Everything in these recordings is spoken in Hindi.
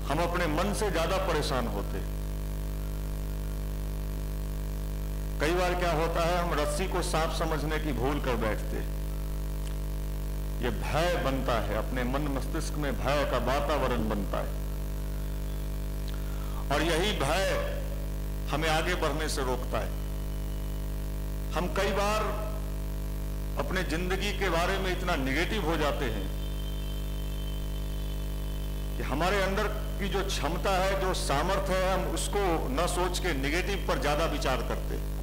हम अपने मन से ज्यादा परेशान होते। कई बार क्या होता है, हम रस्सी को सांप समझने की भूल कर बैठते। ये भय बनता है, अपने मन मस्तिष्क में भय का वातावरण बनता है, और यही भय हमें आगे बढ़ने से रोकता है। हम कई बार अपने जिंदगी के बारे में इतना निगेटिव हो जाते हैं कि हमारे अंदर की जो क्षमता है, जो सामर्थ्य है, हम उसको न सोच के निगेटिव पर ज्यादा विचार करते हैं।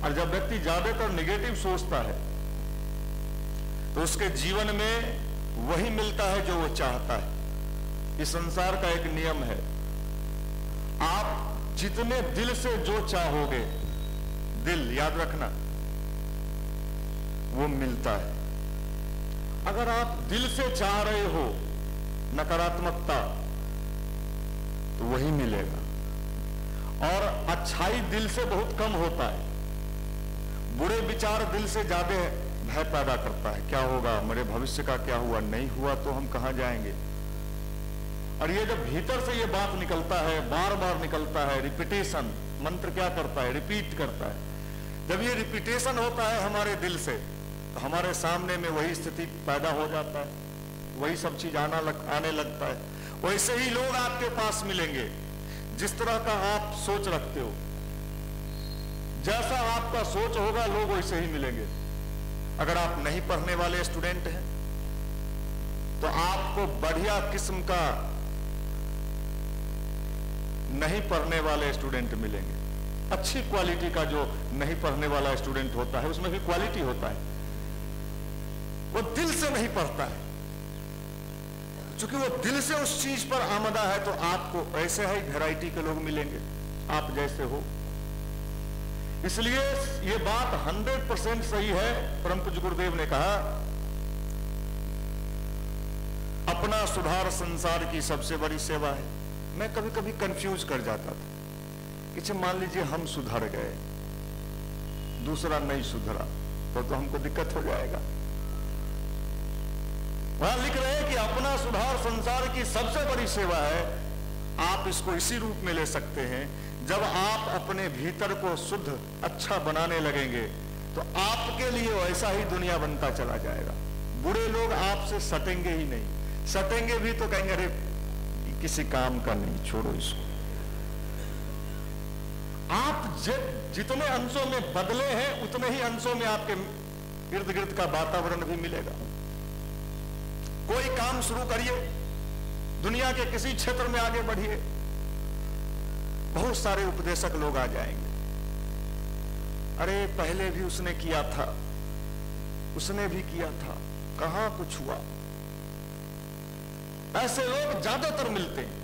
और जब व्यक्ति ज्यादातर निगेटिव सोचता है तो उसके जीवन में वही मिलता है जो वो चाहता है। इस संसार का एक नियम है, आप जितने दिल से जो चाहोगे, दिल याद रखना, वो मिलता है। अगर आप दिल से चाह रहे हो नकारात्मकता, तो वही मिलेगा। और अच्छाई दिल से बहुत कम होता है, बुरे विचार दिल से ज्यादा भय पैदा करता है। क्या होगा, मेरे भविष्य का क्या हुआ, नहीं हुआ तो हम कहां जाएंगे। और ये जब भीतर से ये बात निकलता है, बार बार निकलता है, रिपीटेशन, मंत्र क्या करता है, रिपीट करता है। जब ये रिपीटेशन होता है हमारे दिल से, तो हमारे सामने में वही स्थिति पैदा हो जाता है, वही सब चीज आने लगता है। वैसे ही लोग आपके पास मिलेंगे जिस तरह का आप सोच रखते हो। जैसा आपका सोच होगा लोग वैसे ही मिलेंगे। अगर आप नहीं पढ़ने वाले स्टूडेंट हैं तो आपको बढ़िया किस्म का नहीं पढ़ने वाले स्टूडेंट मिलेंगे। अच्छी क्वालिटी का जो नहीं पढ़ने वाला स्टूडेंट होता है उसमें भी क्वालिटी होता है, वो दिल से नहीं पढ़ता है। चूंकि वो दिल से उस चीज पर आमदा है तो आपको ऐसे ही वैरायटी के लोग मिलेंगे, आप जैसे हो। इसलिए ये बात 100% सही है। परम पूज्य गुरुदेव ने कहा, अपना सुधार संसार की सबसे बड़ी सेवा है। मैं कभी कभी कंफ्यूज कर जाता था कि मान लीजिए हम सुधर गए, दूसरा नहीं सुधरा, तो हमको दिक्कत हो जाएगा। वहां लिख रहे हैं कि अपना सुधार संसार की सबसे बड़ी सेवा है। आप इसको इसी रूप में ले सकते हैं, जब आप अपने भीतर को शुद्ध अच्छा बनाने लगेंगे तो आपके लिए वैसा ही दुनिया बनता चला जाएगा। बुरे लोग आपसे सटेंगे ही नहीं, सटेंगे भी तो कहेंगे अरे किसी काम का नहीं, छोड़ो इसको। आप जितने अंशों में बदले हैं उतने ही अंशों में आपके इर्द गिर्द का वातावरण भी मिलेगा। कोई काम शुरू करिए, दुनिया के किसी क्षेत्र में आगे बढ़िए, बहुत सारे उपदेशक लोग आ जाएंगे। अरे पहले भी उसने किया था, उसने भी किया था, कहां कुछ हुआ। ऐसे लोग ज्यादातर मिलते हैं।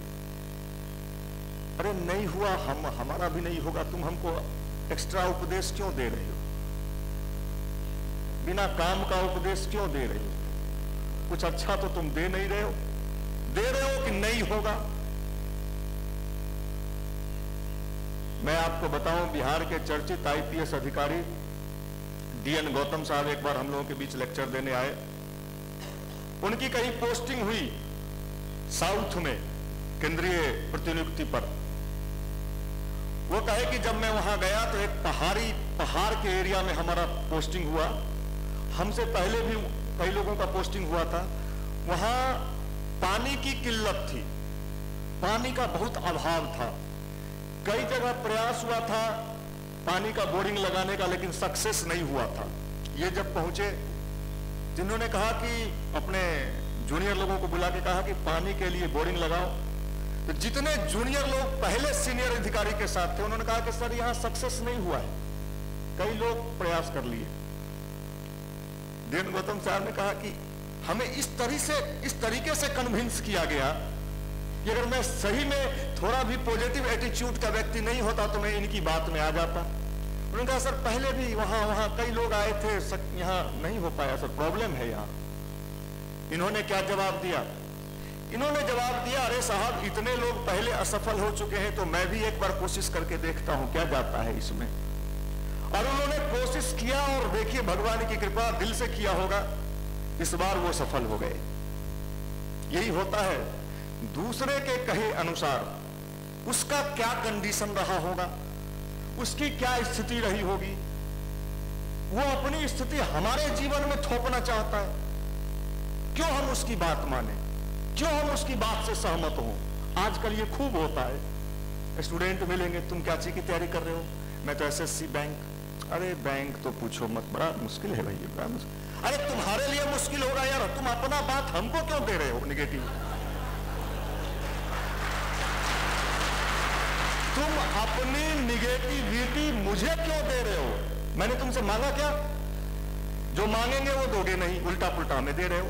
अरे नहीं हुआ, हमारा भी नहीं होगा, तुम हमको एक्स्ट्रा उपदेश क्यों दे रहे हो, बिना काम का उपदेश क्यों दे रहे हो, कुछ अच्छा तो तुम दे नहीं रहे हो, दे रहे हो कि नहीं होगा। मैं आपको बताऊं, बिहार के चर्चित आईपीएस अधिकारी डीएन गौतम साहब एक बार हम लोगों के बीच लेक्चर देने आए। उनकी कहीं पोस्टिंग हुई साउथ में केंद्रीय प्रतिनियुक्ति पर। वो कहे कि जब मैं वहां गया तो एक पहाड़ के एरिया में हमारा पोस्टिंग हुआ। हमसे पहले भी कई लोगों का पोस्टिंग हुआ था। वहां पानी की किल्लत थी, पानी का बहुत अभाव था। कई जगह प्रयास हुआ था पानी का बोरिंग लगाने का, लेकिन सक्सेस नहीं हुआ था। ये जब पहुंचे, जिन्होंने कहा कि अपने जूनियर लोगों को बुला के कहा कि पानी के लिए बोरिंग लगाओ, तो जितने जूनियर लोग पहले सीनियर अधिकारी के साथ थे उन्होंने कहा कि सर यहां सक्सेस नहीं हुआ है, कई लोग प्रयास कर लिए। डीएन गौतम साहब ने कहा कि हमें इस तरीके से कन्विंस किया गया कि अगर मैं सही में थोड़ा भी पॉजिटिव एटीट्यूड का व्यक्ति नहीं होता तो मैं इनकी बात में आ जाता। उन्होंने कहा सर पहले भी वहां कई लोग आए थे, यहाँ नहीं हो पाया सर, प्रॉब्लम है यहाँ। इन्होंने क्या जवाब दिया? इन्होंने जवाब दिया, अरे साहब इतने लोग पहले असफल हो चुके हैं तो मैं भी एक बार कोशिश करके देखता हूं क्या जाता है इसमें। और उन्होंने कोशिश किया और देखिए भगवान की कृपा, दिल से किया होगा, इस बार वो सफल हो गए। यही होता है। दूसरे के कहे अनुसार उसका क्या कंडीशन रहा होगा, उसकी क्या स्थिति रही होगी, वो अपनी स्थिति हमारे जीवन में थोपना चाहता है। क्यों हम उसकी बात माने, क्यों हम उसकी बात से सहमत हो। आजकल ये खूब होता है। स्टूडेंट मिलेंगे, तुम क्या चीज की तैयारी कर रहे हो? मैं तो एसएससी बैंक। अरे बैंक तो पूछो मत, बड़ा मुश्किल है भाई, बड़ा मुश्किल। अरे तुम्हारे लिए मुश्किल होगा यार, तुम अपना बात हमको क्यों दे रहे हो निगेटिव? तुम अपनी निगेटिविटी मुझे क्यों दे रहे हो? मैंने तुमसे मांगा क्या? जो मांगेंगे वो दोगे नहीं, उल्टा पुल्टा हमें दे रहे हो।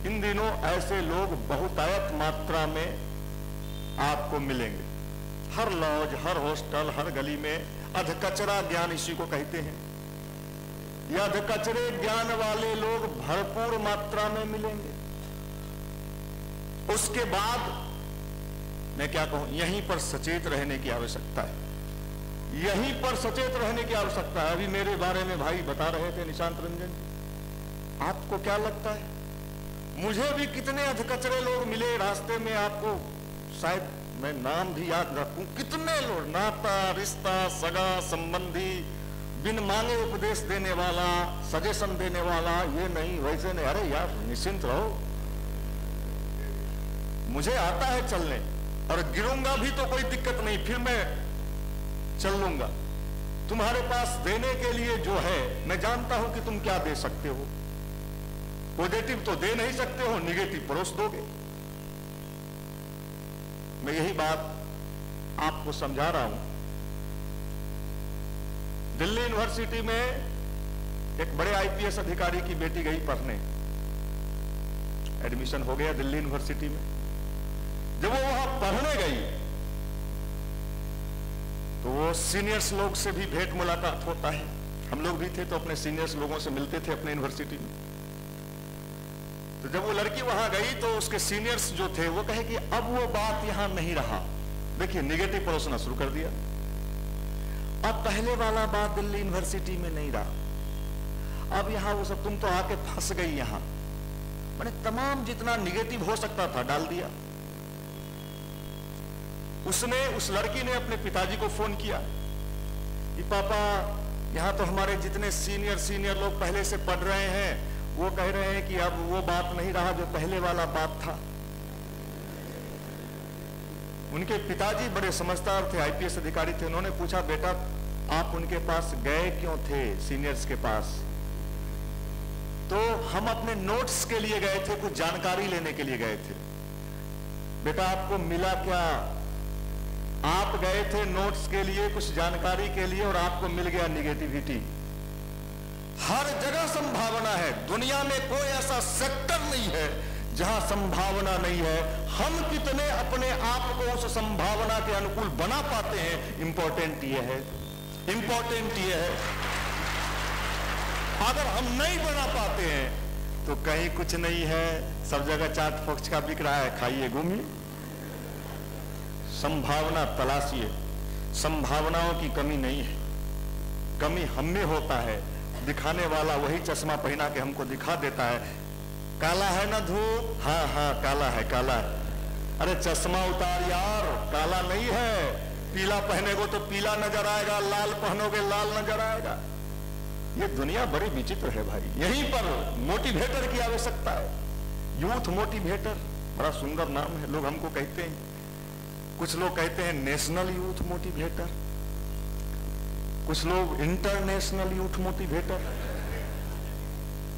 इन दिनों ऐसे लोग बहुतायत मात्रा में आपको मिलेंगे। हर लॉज, हर हॉस्टल, हर गली में अधकचरा ज्ञान इसी को कहते हैं। ये अधकचरे ज्ञान वाले लोग भरपूर मात्रा में मिलेंगे। उसके बाद मैं क्या कहूं, यहीं पर सचेत रहने की आवश्यकता है, यहीं पर सचेत रहने की आवश्यकता है। अभी मेरे बारे में भाई बता रहे थे निशांत रंजन, आपको क्या लगता है मुझे भी कितने अधकचरे लोग मिले रास्ते में? आपको शायद मैं नाम भी याद रखूं, कितने लोग, नाता, रिश्ता, सगा, संबंधी, बिन मांगे उपदेश देने वाला, सजेशन देने वाला, ये नहीं वैसे नहीं। अरे यार निश्चिंत रहो, मुझे आता है चलने, और गिरूंगा भी तो कोई दिक्कत नहीं, फिर मैं चल लूंगा। तुम्हारे पास देने के लिए जो है, मैं जानता हूं कि तुम क्या दे सकते हो। पॉजिटिव तो दे नहीं सकते हो, निगेटिव परोस दोगे। मैं यही बात आपको समझा रहा हूं। दिल्ली यूनिवर्सिटी में एक बड़े आईपीएस अधिकारी की बेटी गई पढ़ने, एडमिशन हो गया दिल्ली यूनिवर्सिटी में। जब वो वहां पढ़ने गई तो वो सीनियर्स लोग से भी भेंट मुलाकात होता है। हम लोग भी थे तो अपने सीनियर्स लोगों से मिलते थे अपने यूनिवर्सिटी में। तो जब वो लड़की वहां गई तो उसके सीनियर्स जो थे वो कहे कि अब वो बात यहां नहीं रहा। देखिए निगेटिव परोसना शुरू कर दिया। अब पहले वाला बात दिल्ली यूनिवर्सिटी में नहीं रहा, अब यहां वो सब, तुम तो आके फंस गई यहां। मैंने तमाम जितना निगेटिव हो सकता था डाल दिया। उसने, उस लड़की ने अपने पिताजी को फोन किया कि पापा यहां तो हमारे जितने सीनियर लोग पहले से पढ़ रहे हैं, वो कह रहे हैं कि अब वो बात नहीं रहा जो पहले वाला बात था। उनके पिताजी बड़े समझदार थे, आईपीएस अधिकारी थे। उन्होंने पूछा, बेटा आप उनके पास गए क्यों थे, सीनियर्स के पास? तो हम अपने नोट्स के लिए गए थे, कुछ जानकारी लेने के लिए गए थे। बेटा आपको मिला क्या? आप गए थे नोट्स के लिए, कुछ जानकारी के लिए, और आपको मिल गया निगेटिविटी। हर जगह संभावना है, दुनिया में कोई ऐसा सेक्टर नहीं है जहां संभावना नहीं है। हम कितने अपने आप को उस संभावना के अनुकूल बना पाते हैं, इंपॉर्टेंट ये है, इंपॉर्टेंट ये है। अगर हम नहीं बना पाते हैं तो कहीं कुछ नहीं है, सब जगह चाट फोक्स का बिक रहा है, खाइए घूमिए। संभावना तलाशिए, संभावनाओं की कमी नहीं है, कमी हम में होता है। दिखाने वाला वही चश्मा पहना के हमको दिखा देता है, काला है ना धूप, हाँ हाँ काला है, काला है। अरे चश्मा उतार यार, काला नहीं है। पीला पहनेगो तो पीला नजर आएगा, लाल पहनोगे लाल नजर आएगा। ये दुनिया बड़ी विचित्र है भाई। यहीं पर मोटिवेटर की आवश्यकता है। यूथ मोटिवेटर, बड़ा सुंदर नाम है। लोग हमको कहते हैं, कुछ लोग कहते हैं नेशनल यूथ मोटिवेटर, कुछ लोग इंटरनेशनल यूथ मोटिवेटर,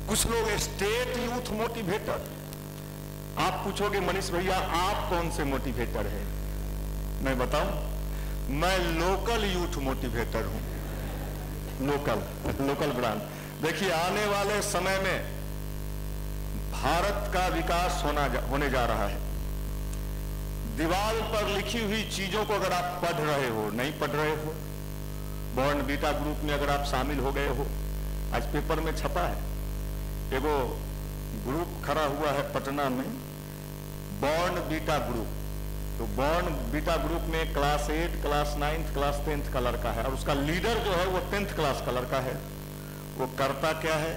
कुछ लोग स्टेट यूथ मोटिवेटर। आप पूछोगे मनीष भैया आप कौन से मोटिवेटर हैं? मैं बताऊं, मैं लोकल यूथ मोटिवेटर हूं। Local brand. देखिए आने वाले समय में भारत का विकास होने जा रहा है। दीवार पर लिखी हुई चीजों को अगर आप पढ़ रहे हो, नहीं पढ़ रहे हो, बॉर्न बीटा ग्रुप में अगर आप शामिल हो गए हो, आज पेपर में छपा है, एगो ग्रुप खड़ा हुआ है पटना में, बॉर्न बीटा ग्रुप। तो बॉर्न बीटा ग्रुप में क्लास 8, क्लास 9, क्लास 10 का लड़का है, और उसका लीडर जो है वो 10th क्लास का लड़का है। वो करता क्या है,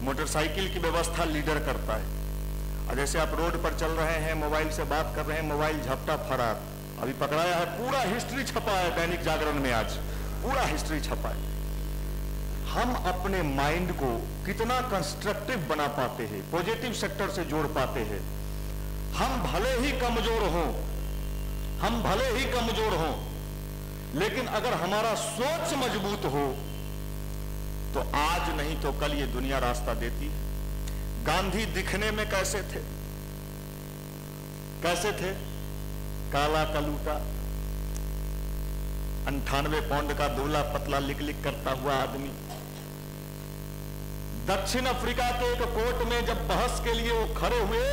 मोटरसाइकिल की व्यवस्था लीडर करता है, और जैसे आप रोड पर चल रहे हैं, मोबाइल से बात कर रहे हैं, मोबाइल झपटा फरार, अभी पकड़ाया है, पूरा हिस्ट्री छपा है दैनिक जागरण में, आज पूरा हिस्ट्री छपा है। हम अपने माइंड को कितना कंस्ट्रक्टिव बना पाते हैं, पॉजिटिव सेक्टर से जोड़ पाते हैं। हम भले ही कमजोर हों, लेकिन अगर हमारा सोच मजबूत हो तो आज नहीं तो कल ये दुनिया रास्ता देती है। गांधी दिखने में कैसे थे? काला कलूटा, 98 पाउंड का दूल्हा, पतला लिक लिक करता हुआ आदमी। दक्षिण अफ्रीका के एक कोर्ट में जब बहस के लिए वो खड़े हुए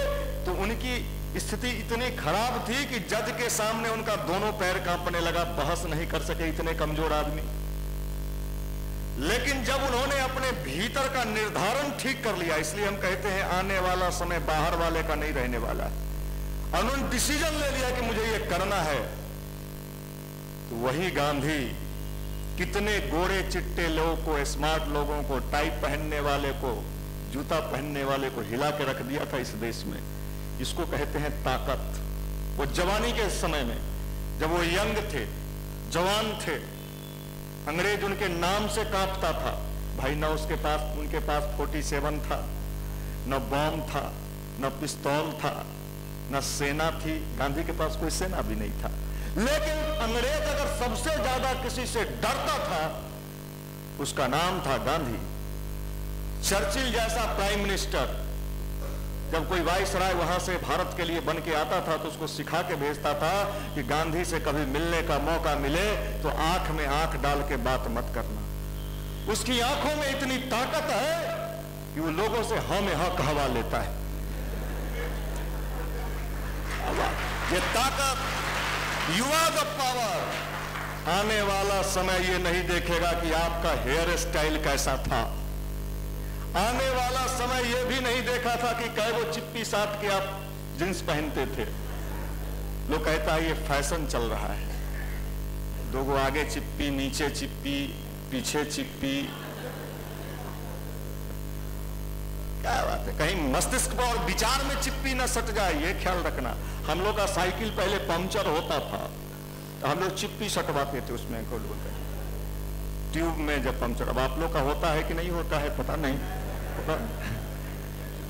तो उनकी स्थिति इतनी खराब थी कि जज के सामने उनका दोनों पैर कांपने लगा, बहस नहीं कर सके, इतने कमजोर आदमी। लेकिन जब उन्होंने अपने भीतर का निर्धारण ठीक कर लिया, इसलिए हम कहते हैं आने वाला समय बाहर वाले का नहीं रहने वाला है, उन्होंने डिसीजन ले लिया कि मुझे ये करना है, तो वही गांधी कितने गोरे चिट्टे लोगों को, स्मार्ट लोगों को, टाई पहनने वाले को, जूता पहनने वाले को हिला के रख दिया था इस देश में। इसको कहते हैं ताकत। वो जवानी के समय में जब वो यंग थे, जवान थे, अंग्रेज उनके नाम से कांपता था। भाई न उनके पास 47 था, न बम था, न पिस्तौल था, न सेना थी। गांधी के पास कोई सेना भी नहीं था, लेकिन अंग्रेज अगर सबसे ज्यादा किसी से डरता था उसका नाम था गांधी। चर्चिल जैसा प्राइम मिनिस्टर जब कोई वाइसराय वहां से भारत के लिए बन के आता था तो उसको सिखा के भेजता था कि गांधी से कभी मिलने का मौका मिले तो आंख में आंख डाल के बात मत करना। उसकी आंखों में इतनी ताकत है कि वो लोगों से हाँ में हाँ कहवा लेता है। ये ताकत, युवा द पावर। आने वाला समय ये नहीं देखेगा कि आपका हेयर स्टाइल कैसा था, आने वाला समय यह भी नहीं देखा था कि क्या वो चिप्पी साथ के आप जींस पहनते थे। लोग कहता है ये फैशन चल रहा है, दो गो आगे चिप्पी, नीचे चिप्पी, पीछे चिप्पी, क्या बात है, कहीं मस्तिष्क पर और विचार में चिप्पी ना सट जाए, ये ख्याल रखना। हम लोग का साइकिल पहले पंक्चर होता था तो हम लोग चिप्पी सटवाते थे उसमें खोल बोलते ट्यूब में जब पंक्चर। अब आप लोग का होता है कि नहीं होता है पता नहीं,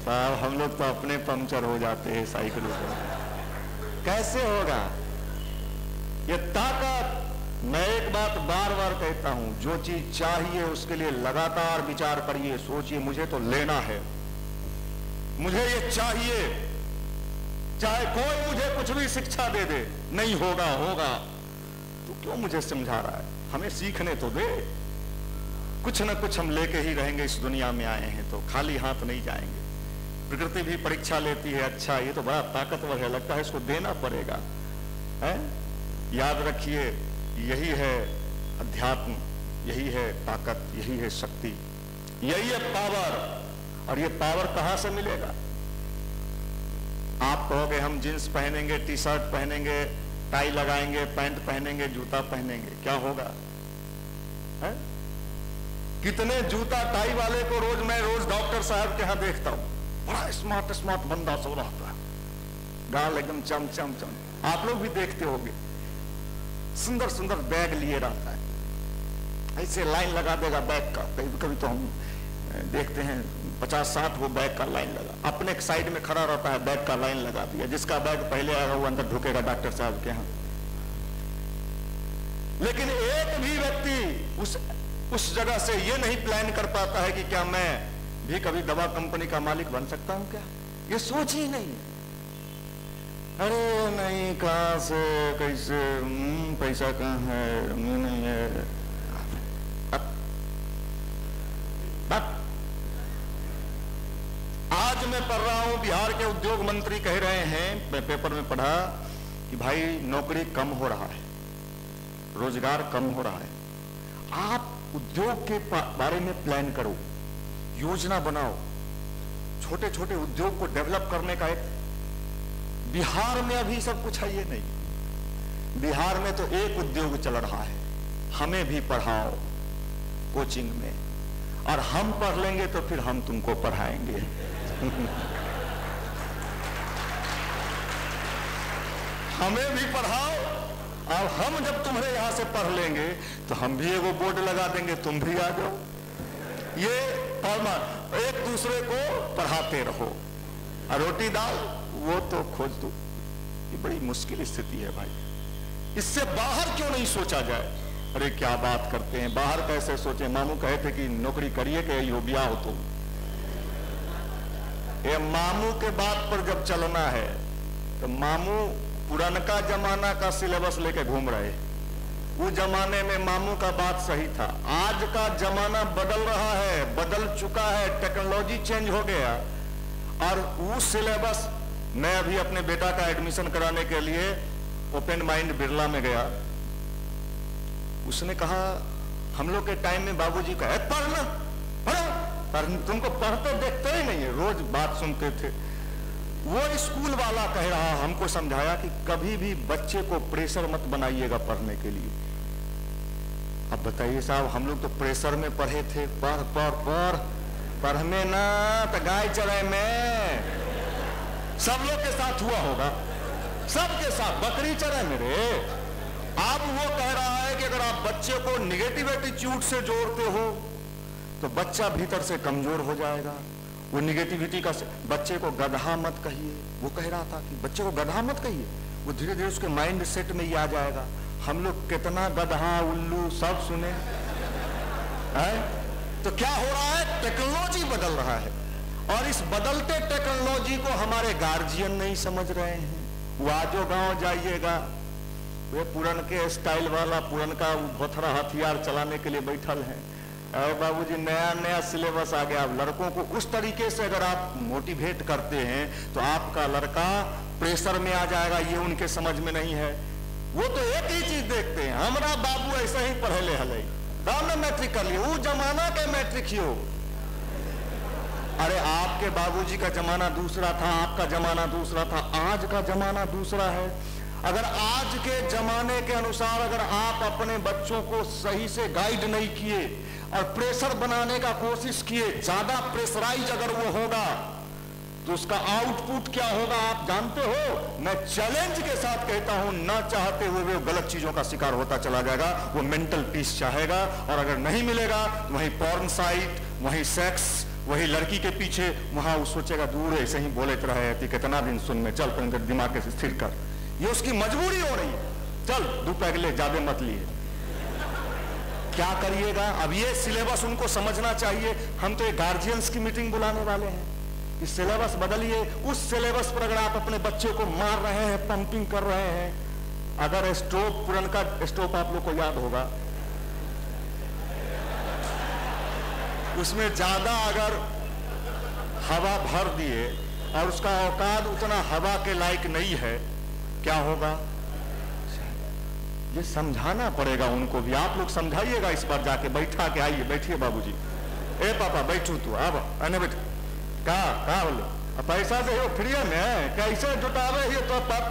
साहब हम लोग तो अपने पंक्चर हो जाते हैं साइकिल पर, कैसे होगा ये ताकत। मैं एक बात बार बार कहता हूं, जो चीज चाहिए उसके लिए लगातार विचार करिए, सोचिए मुझे तो लेना है, मुझे ये चाहिए, चाहे कोई मुझे कुछ भी शिक्षा दे दे, नहीं होगा होगा, तो क्यों मुझे समझा रहा है, हमें सीखने तो दे। कुछ ना कुछ हम लेके ही रहेंगे, इस दुनिया में आए हैं तो खाली हाथ नहीं जाएंगे। प्रकृति भी परीक्षा लेती है, अच्छा ये तो बड़ा ताकतवर है, लगता है इसको देना पड़ेगा, है? याद रखिए यही है अध्यात्म, यही है ताकत, यही है शक्ति, यही है पावर। और ये पावर कहां से मिलेगा? आप कहोगे हम जींस पहनेंगे, टी शर्ट पहनेंगे, टाई लगाएंगे, पैंट पहनेंगे, जूता पहनेंगे, क्या होगा? है? कितने जूता टाई वाले को मैं रोज डॉक्टर साहब के यहां देखता हूं, बड़ा स्मार्ट स्मार्ट बंदा सो रहा है, गाल एकदम चम चम चम। आप लोग भी देखते होंगे, सुंदर सुंदर बैग लिए रहता है, ऐसे लाइन लगा देगा बैग का। कभी कभी तो हम देखते हैं 50-60 वो बैग का लाइन लगा, अपने साइड में खड़ा रहता है, बैग का लाइन लगा दिया, जिसका बैग पहले आएगा वो अंदर ढुकेगा डॉक्टर साहब के यहाँ। लेकिन एक भी व्यक्ति उस जगह से ये नहीं प्लान कर पाता है कि क्या मैं भी कभी दवा कंपनी का मालिक बन सकता हूं क्या? ये सोच ही नहीं। अरे नहीं, कहां से कैसे, पैसा कहां है, नहीं है। आज मैं पढ़ रहा हूं, बिहार के उद्योग मंत्री कह रहे हैं, मैं पेपर में पढ़ा कि भाई नौकरी कम हो रहा है, रोजगार कम हो रहा है। आप उद्योग के बारे में प्लान करो, योजना बनाओ, छोटे छोटे उद्योग को डेवलप करने का एक। बिहार में अभी सब कुछ है ये नहीं, बिहार में तो एक उद्योग चल रहा है, हमें भी पढ़ाओ कोचिंग में, और हम पढ़ लेंगे तो फिर हम तुमको पढ़ाएंगे। हमें भी पढ़ाओ, और हम जब तुम्हारे यहां से पढ़ लेंगे तो हम भी एगो बोर्ड लगा देंगे, तुम भी आ जाओ। ये एक दूसरे को पढ़ाते रहो, और रोटी दाल वो तो खोज दो। ये बड़ी मुश्किल स्थिति है भाई, इससे बाहर क्यों नहीं सोचा जाए? अरे क्या बात करते हैं, बाहर कैसे सोचे? मामू कहे थे कि नौकरी करिए कि यो ब्याह हो। तो ये मामू के बात पर जब चलना है तो मामू पुरानका जमाना का सिलेबस लेके घूम रहे। उस जमाने में मामू का बात सही था, आज का जमाना बदल रहा है, बदल चुका है, टेक्नोलॉजी चेंज हो गया। और वो सिलेबस, मैं अभी अपने बेटा का एडमिशन कराने के लिए ओपन माइंड बिरला में गया। उसने कहा हम लोग के टाइम में बाबूजी कहे पढ़ना पढ़ो, पर तुमको पढ़ते देखते ही नहीं है, रोज बात सुनते थे। वो स्कूल वाला कह रहा, हमको समझाया कि कभी भी बच्चे को प्रेशर मत बनाइएगा पढ़ने के लिए। अब बताइए साहब, हम लोग तो प्रेशर में पढ़े थे, पढ़ पढ़ पढ़, पढ़ने ना तो गाय चराए में। सब लोग के साथ हुआ होगा, सबके साथ बकरी चराए मेरे। अब वो कह रहा है कि अगर आप बच्चे को निगेटिव एटीट्यूड से जोड़ते हो तो बच्चा भीतर से कमजोर हो जाएगा। वो निगेटिविटी का, बच्चे को गधा मत कहिए, वो कह रहा था कि बच्चे को गधा मत कहिए, वो धीरे धीरे उसके माइंड सेट में ही आ जाएगा। हम लोग कितना गधा उल्लू सब सुने है। तो क्या हो रहा है, टेक्नोलॉजी बदल रहा है, और इस बदलते टेक्नोलॉजी को हमारे गार्जियन नहीं समझ रहे हैं। वो आजो गांव जाइएगा, वे पुरन के स्टाइल वाला पुरन का भोथरा हथियार चलाने के लिए बैठल है। अरे बाबूजी नया नया सिलेबस आ गया। अब लड़कों को उस तरीके से अगर आप मोटिवेट करते हैं तो आपका लड़का प्रेशर में आ जाएगा, ये उनके समझ में नहीं है। वो तो एक ही चीज देखते हैं, हमारा बाबू ऐसे ही पढ़े हले, तब ने मैट्रिक कर लिया, वो जमाना के मैट्रिक ही हो। अरे आपके बाबूजी का जमाना दूसरा था, आपका जमाना दूसरा था, आज का जमाना दूसरा है। अगर आज के जमाने के अनुसार अगर आप अपने बच्चों को सही से गाइड नहीं किए और प्रेशर बनाने का कोशिश किए, ज्यादा प्रेशराइज अगर वो होगा तो उसका आउटपुट क्या होगा आप जानते हो? मैं चैलेंज के साथ कहता हूं, ना चाहते हुए वो गलत चीजों का शिकार होता चला जाएगा। वो मेंटल पीस चाहेगा, और अगर नहीं मिलेगा तो वही पॉर्न साइट, वही सेक्स, वही लड़की के पीछे, वहां वो सोचेगा दूर ऐसे ही बोले रहे थे कितना दिन सुन में, चल पर दिमाग से स्थिर कर। ये उसकी मजबूरी हो रही है, चल दो पैगले ज्यादा मत लिए। क्या करिएगा? अब ये सिलेबस उनको समझना चाहिए। हम तो एक गार्जियंस की मीटिंग बुलाने वाले हैं, इस सिलेबस बदलिए। उस सिलेबस पर अगर आप अपने बच्चे को मार रहे हैं, पंपिंग कर रहे हैं, अगर स्टोव, पुरनका स्टोव आप लोग को याद होगा, उसमें ज्यादा अगर हवा भर दिए और उसका औकात उतना हवा के लायक नहीं है, क्या होगा? ये समझाना पड़ेगा उनको भी। आप लोग समझाइएगा इस बार जाके, बैठा के आइए, बैठिए बाबूजी। ए पापा बैठू तू, अब आने बैठ। का बोले पैसा से हो फ्री में, कैसे जुटावे ये तो पत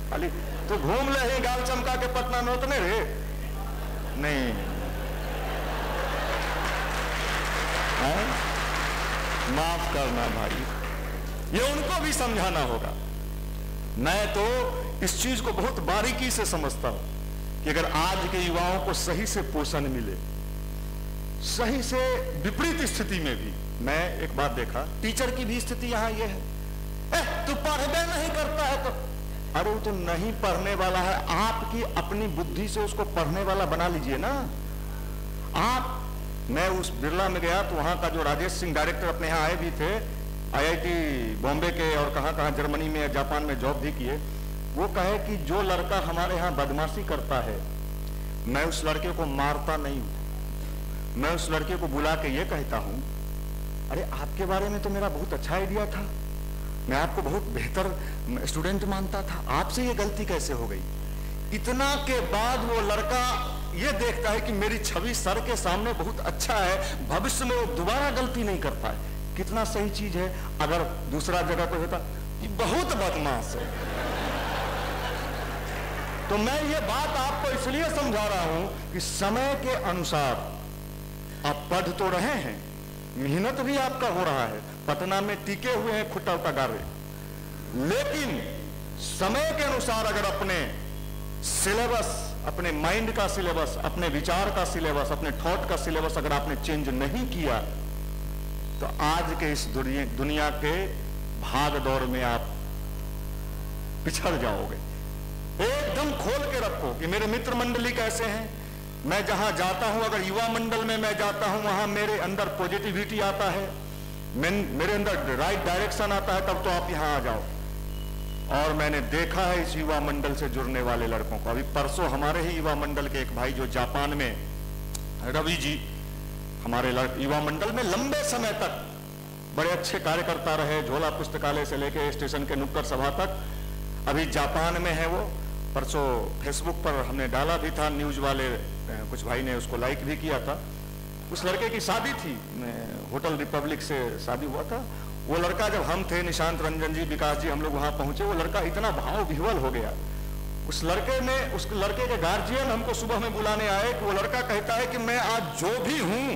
खाली तू घूम ले ही गाल चमका के पटना में उतने रे नहीं है? माफ करना भाई, ये उनको भी समझाना होगा। मैं तो इस चीज को बहुत बारीकी से समझता हूं कि अगर आज के युवाओं को सही से पोषण मिले, सही से विपरीत स्थिति में भी, मैं एक बात देखा, टीचर की भी स्थिति यहां ये है, तू पढ़ने नहीं करता है तो, अरे वो तो नहीं पढ़ने वाला है, आपकी अपनी बुद्धि से उसको पढ़ने वाला बना लीजिए ना आप। मैं उस बिरला में गया तो वहां का जो राजेश सिंह डायरेक्टर अपने यहाँ आए भी थे, IIT बॉम्बे के और कहां जर्मनी में, जापान में जॉब भी किए। वो कहे कि जो लड़का हमारे यहाँ बदमाशी करता है, मैं उस लड़के को मारता नहीं हूं, मैं उस लड़के को बुला के ये कहता हूं, अरे आपके बारे में तो मेरा बहुत अच्छा आइडिया था, मैं आपको बहुत बेहतर स्टूडेंट मानता था, आपसे ये गलती कैसे हो गई? इतना के बाद वो लड़का ये देखता है कि मेरी छवि सर के सामने बहुत अच्छा है, भविष्य में वो दोबारा गलती नहीं करता है। कितना सही चीज है। अगर दूसरा जगह पे होता कि बहुत बदमाश है। तो मैं ये बात आपको इसलिए समझा रहा हूं कि समय के अनुसार आप पढ़ तो रहे हैं, मेहनत भी आपका हो रहा है, पटना में टिके हुए हैं खुट्टा उटा गारे, लेकिन समय के अनुसार अगर अपने सिलेबस, अपने माइंड का सिलेबस, अपने विचार का सिलेबस, अपने थॉट का सिलेबस अगर आपने चेंज नहीं किया तो आज के इस दुनिया के भाग दौड़ में आप पिछड़ जाओगे। एकदम खोल के रखो कि मेरे मित्र मंडली कैसे हैं, मैं जहां जाता हूं, अगर युवा मंडल में मैं जाता हूं वहां मेरे अंदर पॉजिटिविटी आता है, मेरे अंदर राइट डायरेक्शन आता है, तब तो आप यहां आ जाओ। और मैंने देखा है इस युवा मंडल से जुड़ने वाले लड़कों को। अभी परसों हमारे ही युवा मंडल के एक भाई जो जापान में, रवि जी, हमारे युवा मंडल में लंबे समय तक बड़े अच्छे कार्य करता रहे, झोला पुस्तकालय से लेकर स्टेशन के नुक्कड़ सभा तक, अभी जापान में है वो। परसों फेसबुक पर हमने डाला भी था, न्यूज वाले कुछ भाई ने उसको लाइक भी किया था। उस लड़के की शादी थी, होटल रिपब्लिक से शादी हुआ था। वो लड़का, जब हम थे, निशांत रंजन जी, विकास जी, हम लोग वहां पहुंचे, वो लड़का इतना भाव विह्वल हो गया। उस लड़के के गार्जियन हमको सुबह में बुलाने आए कि वो लड़का कहता है कि मैं आज जो भी हूं,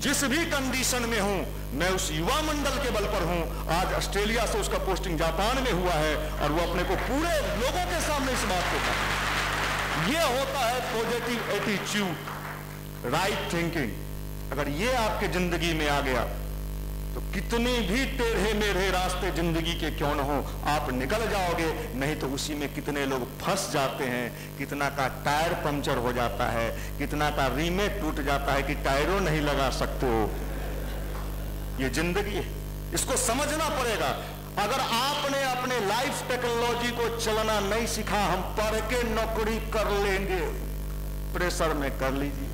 जिस भी कंडीशन में हूं, मैं उस युवा मंडल के बल पर हूं। आज ऑस्ट्रेलिया से उसका पोस्टिंग जापान में हुआ है और वो अपने को पूरे लोगों के सामने इस बात को कहा। ये होता है पॉजिटिव एटीट्यूड, राइट थिंकिंग। अगर ये आपके जिंदगी में आ गया तो कितनी भी टेढ़े मेढ़े रास्ते जिंदगी के क्यों न हो, आप निकल जाओगे। नहीं तो उसी में कितने लोग फंस जाते हैं, कितना का टायर पंचर हो जाता है, कितना का रीमेक टूट जाता है कि टायरों नहीं लगा सकते हो। ये जिंदगी है, इसको समझना पड़ेगा। अगर आपने अपने लाइफ टेक्नोलॉजी को चलना नहीं सीखा, हम पढ़ के नौकरी कर लेंगे, प्रेशर में कर लीजिए,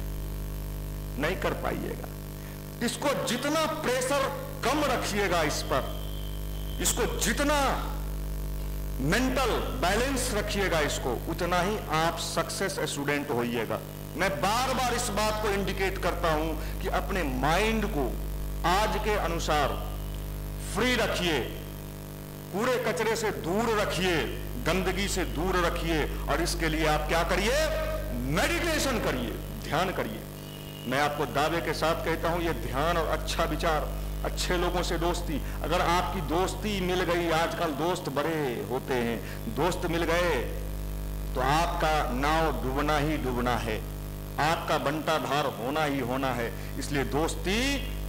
नहीं कर पाइएगा। इसको जितना प्रेशर कम रखिएगा इस पर, इसको जितना मेंटल बैलेंस रखिएगा इसको, उतना ही आप सक्सेस स्टूडेंट होइएगा। मैं बार बार इस बात को इंडिकेट करता हूं कि अपने माइंड को आज के अनुसार फ्री रखिए, कूड़े कचरे से दूर रखिए, गंदगी से दूर रखिए। और इसके लिए आप क्या करिए? मेडिटेशन करिए, ध्यान करिए। मैं आपको दावे के साथ कहता हूं, ये ध्यान और अच्छा विचार, अच्छे लोगों से दोस्ती, अगर आपकी दोस्ती मिल गई, आजकल दोस्त बड़े होते हैं, दोस्त मिल गए तो आपका नाव डूबना ही डूबना है, आपका बंटाधार होना ही होना है। इसलिए दोस्ती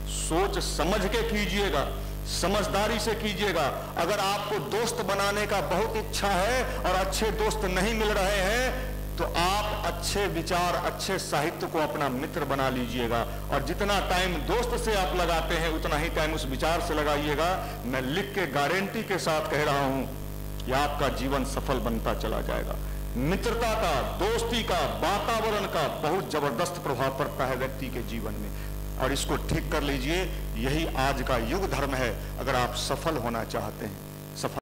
सोच समझ के कीजिएगा, समझदारी से कीजिएगा। अगर आपको दोस्त बनाने का बहुत इच्छा है और अच्छे दोस्त नहीं मिल रहे हैं तो आप अच्छे विचार, अच्छे साहित्य को अपना मित्र बना लीजिएगा। और जितना टाइम दोस्त से आप लगाते हैं उतना ही टाइम उस विचार से लगाइएगा। मैं लिख के गारंटी के साथ कह रहा हूं कि आपका जीवन सफल बनता चला जाएगा। मित्रता का, दोस्ती का, वातावरण का बहुत जबरदस्त प्रभाव पड़ता है व्यक्ति के जीवन में, और इसको ठीक कर लीजिए। यही आज का युग धर्म है अगर आप सफल होना चाहते हैं। सफल